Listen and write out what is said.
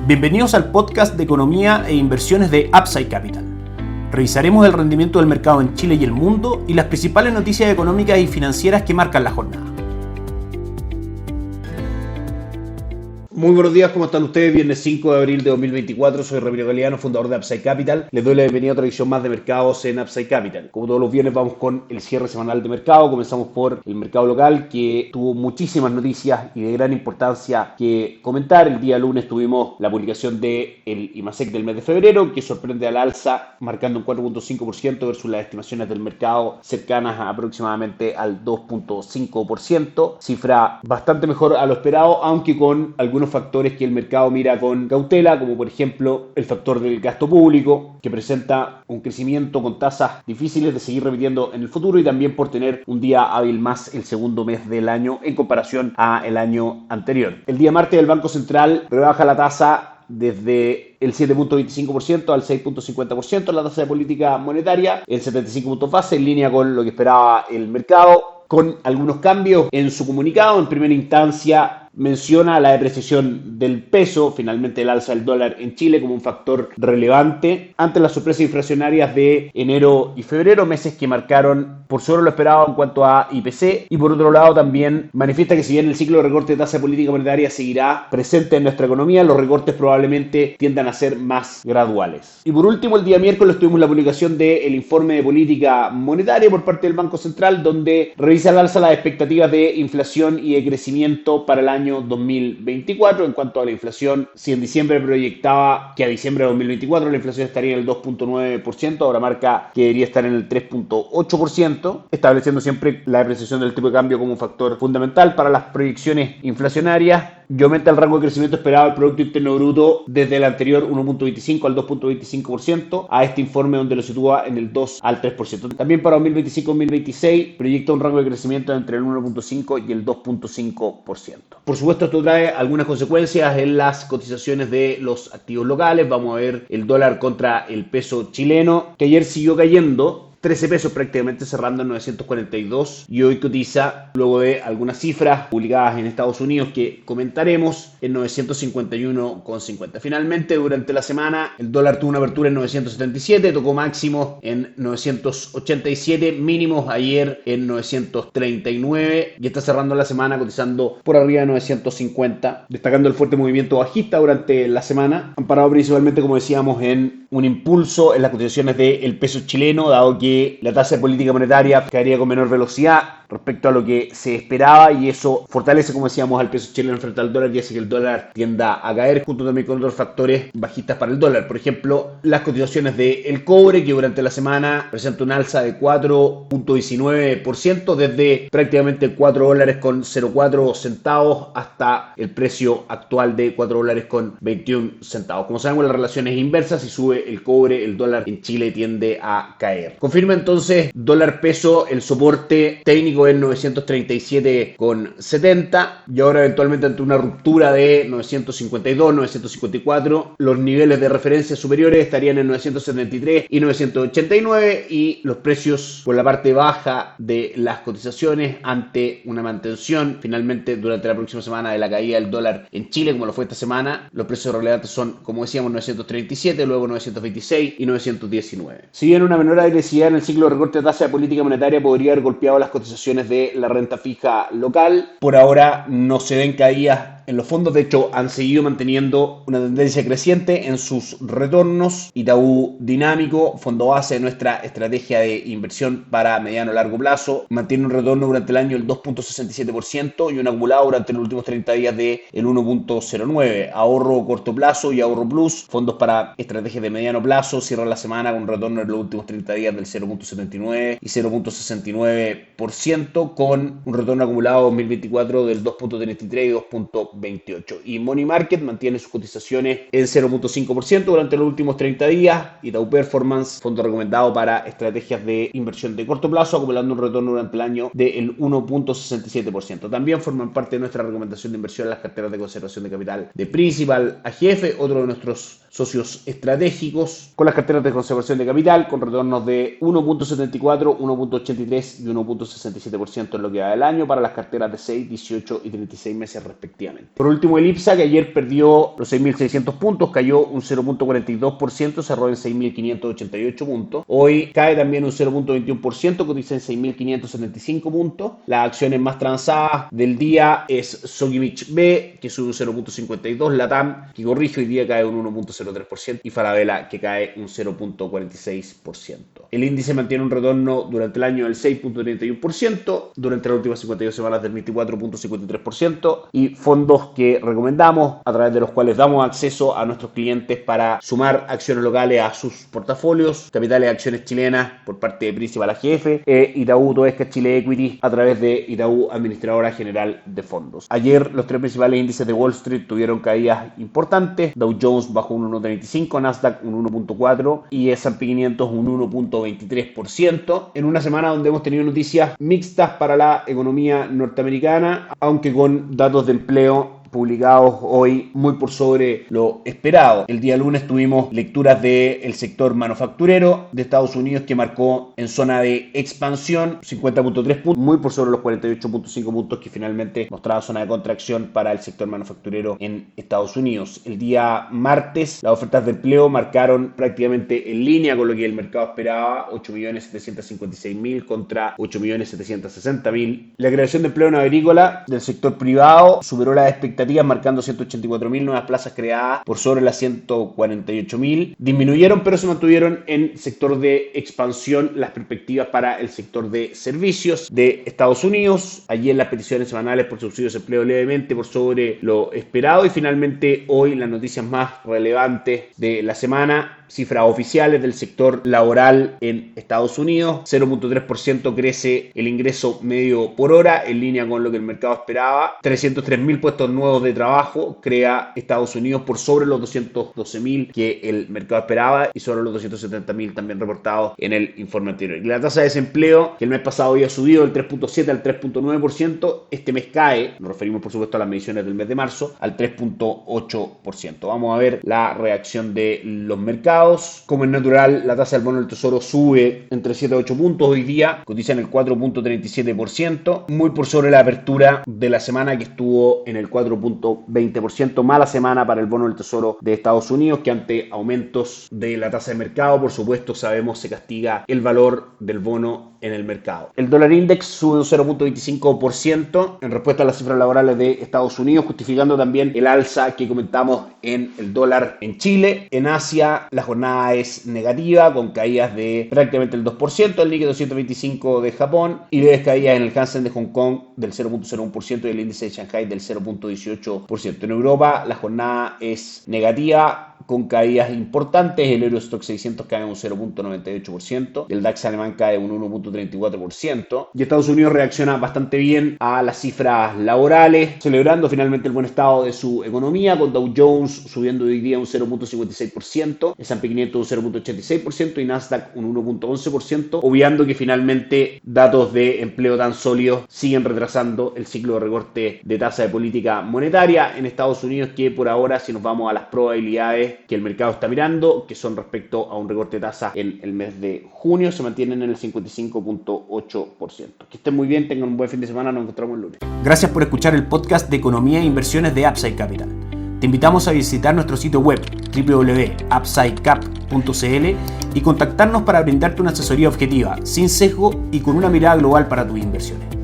Bienvenidos al podcast de economía e inversiones de Upside Capital. Revisaremos el rendimiento del mercado en Chile y el mundo y las principales noticias económicas y financieras que marcan la jornada. Muy buenos días, ¿cómo están ustedes? Viernes 5 de abril de 2024, soy Ramiro Galeano, fundador de Upside Capital. Les doy la bienvenida a otra edición más de mercados en Upside Capital. Como todos los viernes vamos con el cierre semanal de mercado. Comenzamos por el mercado local, que tuvo muchísimas noticias y de gran importancia que comentar. El día lunes tuvimos la publicación del IMASEC del mes de febrero, que sorprende al alza, marcando un 4.5% versus las estimaciones del mercado cercanas a aproximadamente al 2.5%. Cifra bastante mejor a lo esperado, aunque con algunos factores que el mercado mira con cautela, como por ejemplo el factor del gasto público, que presenta un crecimiento con tasas difíciles de seguir repitiendo en el futuro, y también por tener un día hábil más el segundo mes del año en comparación al año anterior. El día martes el Banco Central rebaja la tasa desde el 7.25% al 6.50%, la tasa de política monetaria en 75 puntos base, en línea con lo que esperaba el mercado, con algunos cambios en su comunicado. En primera instancia menciona la depreciación del peso, finalmente el alza del dólar en Chile como un factor relevante ante las sorpresas inflacionarias de enero y febrero, meses que marcaron por sobre lo esperado en cuanto a IPC, y por otro lado también manifiesta que si bien el ciclo de recorte de tasa de política monetaria seguirá presente en nuestra economía, los recortes probablemente tiendan a ser más graduales. Y por último, el día miércoles tuvimos la publicación del informe de política monetaria por parte del Banco Central, donde revisa al alza las expectativas de inflación y de crecimiento para el año 2024. En cuanto a la inflación, si en diciembre proyectaba que a diciembre de 2024 la inflación estaría en el 2.9%, ahora marca que debería estar en el 3.8%, estableciendo siempre la depreciación del tipo de cambio como un factor fundamental para las proyecciones inflacionarias, y aumenta el rango de crecimiento esperado del Producto Interno Bruto desde el anterior 1.25 al 2.25% a este informe, donde lo sitúa en el 2 al 3%. También para 2025-2026 proyecta un rango de crecimiento entre el 1.5 y el 2.5%. Por supuesto, esto trae algunas consecuencias en las cotizaciones de los activos locales. Vamos a ver el dólar contra el peso chileno, que ayer siguió cayendo 13 pesos, prácticamente cerrando en 942, y hoy cotiza, luego de algunas cifras publicadas en Estados Unidos que comentaremos, en 951,50. Finalmente, durante la semana el dólar tuvo una apertura en 977, tocó máximos en 987, mínimos ayer en 939, y está cerrando la semana cotizando por arriba de 950, destacando el fuerte movimiento bajista durante la semana, amparado principalmente, como decíamos, en un impulso en las cotizaciones del peso chileno, dado que la tasa de política monetaria caería con menor velocidad respecto a lo que se esperaba, y eso fortalece, como decíamos, al peso chileno frente al dólar y hace que el dólar tienda a caer, junto también con otros factores bajistas para el dólar. Por ejemplo, las cotizaciones del cobre, que durante la semana presenta un alza de 4.19% desde prácticamente 4 dólares con 0,4 centavos hasta el precio actual de 4 dólares con 21 centavos. Como sabemos, la relación es inversa: si sube el cobre, el dólar en Chile tiende a caer. Confirma entonces dólar peso el soporte técnico en 937,70, y ahora eventualmente ante una ruptura de 952, 954, los niveles de referencia superiores estarían en 973 y 989, y los precios por la parte baja de las cotizaciones ante una mantención finalmente durante la próxima semana de la caída del dólar en Chile, como lo fue esta semana. Los precios relevantes son, como decíamos, 937, luego 926 y 919. Si bien una menor agresividad en el ciclo de recorte de tasa de política monetaria podría haber golpeado las cotizaciones de la renta fija local, por ahora no se ven caídas en los fondos. De hecho, han seguido manteniendo una tendencia creciente en sus retornos. Itaú Dinámico, fondo base de nuestra estrategia de inversión para mediano a largo plazo, mantiene un retorno durante el año del 2.67% y un acumulado durante los últimos 30 días del 1.09%. Ahorro corto plazo y Ahorro Plus, fondos para estrategias de mediano plazo, cierran la semana con un retorno en los últimos 30 días del 0.79 y 0.69%, con un retorno acumulado 2024 del 2.33 y 2.28. Y Money Market mantiene sus cotizaciones en 0.5% durante los últimos 30 días. Itaú Performance, fondo recomendado para estrategias de inversión de corto plazo, acumulando un retorno durante el año del 1.67%. También forman parte de nuestra recomendación de inversión en las carteras de conservación de capital de Principal AGF, otro de nuestros socios estratégicos, con las carteras de conservación de capital, con retornos de 1.74, 1.83 y 1.67% en lo que va del año para las carteras de 6, 18 y 36 meses respectivamente. Por último, el IPSA, que ayer perdió los 6.600 puntos, cayó un 0.42%, cerró en 6.588 puntos. Hoy cae también un 0.21%, cotiza en 6.575 puntos. Las acciones más transadas del día es Sokimich B, que sube un 0.52%, Latam, que corrige hoy día, cae un 1.03%, y Falabella, que cae un 0.46%. El índice mantiene un retorno durante el año del 6.31%, durante las últimas 52 semanas del 24.53%, y fondos que recomendamos, a través de los cuales damos acceso a nuestros clientes para sumar acciones locales a sus portafolios: Capitales Acciones Chilenas por parte de Principal AGF, Itaú Toesca Chile Equity a través de Itaú Administradora General de Fondos. Ayer los tres principales índices de Wall Street tuvieron caídas importantes. Dow Jones bajó un 1.35%, Nasdaq un 1.4% y S&P 500 un 1.23%, en una semana donde hemos tenido noticias mixtas para la economía norteamericana, aunque con datos de empleo publicados hoy muy por sobre lo esperado. El día lunes tuvimos lecturas del sector manufacturero de Estados Unidos, que marcó en zona de expansión 50.3 puntos, muy por sobre los 48.5 puntos que finalmente mostraba zona de contracción para el sector manufacturero en Estados Unidos. El día martes las ofertas de empleo marcaron prácticamente en línea con lo que el mercado esperaba: 8.756.000 contra 8.760.000. La creación de empleo en agrícola del sector privado superó las expectativas, marcando 184.000 nuevas plazas creadas por sobre las 148.000. Disminuyeron, pero se mantuvieron en sector de expansión las perspectivas para el sector de servicios de Estados Unidos. Ayer las peticiones semanales por subsidios de empleo levemente por sobre lo esperado, y finalmente hoy las noticias más relevantes de la semana: cifras oficiales del sector laboral en Estados Unidos. 0.3% crece el ingreso medio por hora, en línea con lo que el mercado esperaba. 303.000 puestos nuevos de trabajo crea Estados Unidos, por sobre los 212.000 que el mercado esperaba y sobre los 270.000 también reportados en el informe anterior. Y la tasa de desempleo, que el mes pasado había subido del 3.7 al 3.9%, este mes cae, nos referimos por supuesto a las mediciones del mes de marzo, al 3.8%. Vamos a ver la reacción de los mercados. Como es natural, la tasa del bono del tesoro sube entre 7 a 8 puntos hoy día, cotiza en el 4.37%, muy por sobre la apertura de la semana, que estuvo en el 4.20%. Mala semana para el bono del tesoro de Estados Unidos, que ante aumentos de la tasa de mercado, por supuesto, sabemos, se castiga el valor del bono en el mercado. El dólar index sube un 0.25% en respuesta a las cifras laborales de Estados Unidos, justificando también el alza que comentamos en el dólar en Chile. En Asia la jornada es negativa, con caídas de prácticamente el 2%, el Nikkei 225 de Japón, y leves caídas en el Hansen de Hong Kong del 0.01% y el índice de Shanghai del 0.18%. En Europa la jornada es negativa, con caídas importantes. El Eurostock 600 cae un 0.98%, el DAX alemán cae un 1.34%, y Estados Unidos reacciona bastante bien a las cifras laborales, celebrando finalmente el buen estado de su economía, con Dow Jones subiendo hoy día un 0.56%, S&P 500 un 0.86% y Nasdaq un 1.11%, obviando que finalmente datos de empleo tan sólidos siguen retrasando el ciclo de recorte de tasa de política monetaria en Estados Unidos, que por ahora, si nos vamos a las probabilidades que el mercado está mirando, que son respecto a un recorte de tasa en el mes de junio, se mantienen en el 55.8%. Que estén muy bien, tengan un buen fin de semana, nos encontramos el lunes. Gracias por escuchar el podcast de Economía e Inversiones de Upside Capital. Te invitamos a visitar nuestro sitio web www.upsidecap.cl y contactarnos para brindarte una asesoría objetiva, sin sesgo y con una mirada global para tus inversiones.